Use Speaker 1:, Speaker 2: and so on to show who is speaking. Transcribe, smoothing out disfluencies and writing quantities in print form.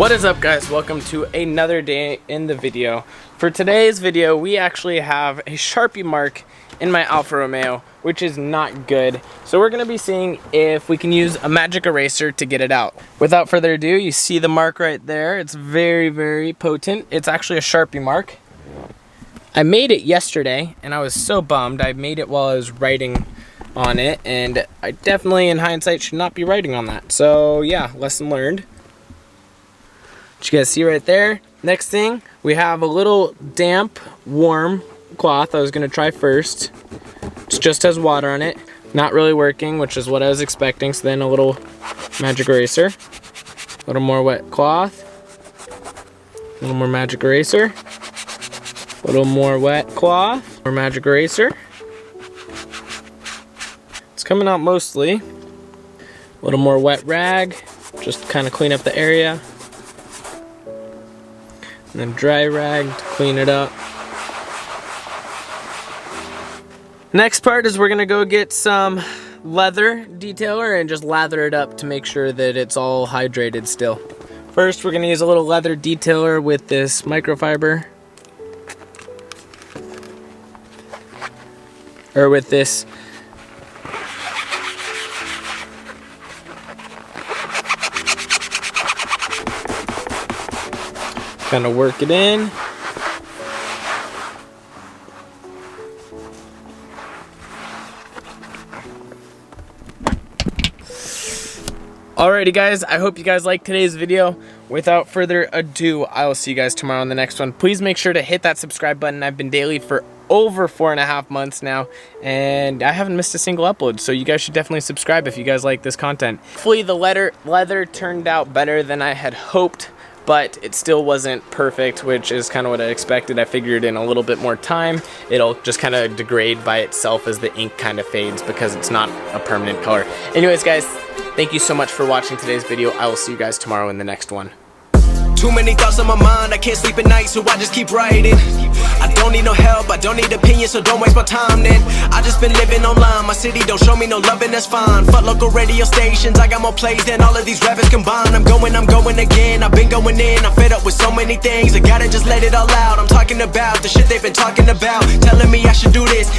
Speaker 1: What is up, guys? Welcome to another day in the video. For today's video, we actually have a Sharpie mark in my Alfa Romeo, which is not good. So we're gonna be seeing if we can use a magic eraser to get it out. Without further ado, you see the mark right there. It's very, very potent. It's actually a Sharpie mark. I made it yesterday and I was so bummed. I made it while I was writing on it, and I definitely, in hindsight, should not be writing on that. So yeah, lesson learned. What you guys see right there. Next thing, we have a little damp, warm cloth I was gonna try first. It just has water on it. Not really working, which is what I was expecting. So then a little magic eraser. A little more wet cloth. A little more magic eraser. A little more wet cloth. More magic eraser. It's coming out mostly. A little more wet rag. Just kind of clean up the area. And then dry rag to clean it up. Next part is we're gonna go get some leather detailer and just lather it up to make sure that it's all hydrated still. First, we're gonna use a little leather detailer with this microfiber. Or with this kind of work it in. Alrighty guys, I hope you guys liked today's video. Without further ado, I will see you guys tomorrow on the next one. Please make sure to hit that subscribe button. I've been daily for over 4.5 months now, and I haven't missed a single upload, so you guys should definitely subscribe if you guys like this content. Hopefully the leather turned out better than I had hoped, but it still wasn't perfect, which is kind of what I expected. I figured in a little bit more time, it'll just kind of degrade by itself as the ink kind of fades because it's not a permanent color. Anyways, guys, thank you so much for watching today's video. I will see you guys tomorrow in the next one.
Speaker 2: Too many thoughts on my mind, I can't sleep at night, so I just keep writing. I don't need no help, I don't need opinions, so don't waste my time then. I just been living online, my city don't show me no love, and that's fine. Fuck local radio stations, I got more plays than all of these rappers combined. I'm going again, I've been going in, I'm fed up with so many things. I gotta just let it all out, I'm talking about the shit they've been talking about, telling me I should do this.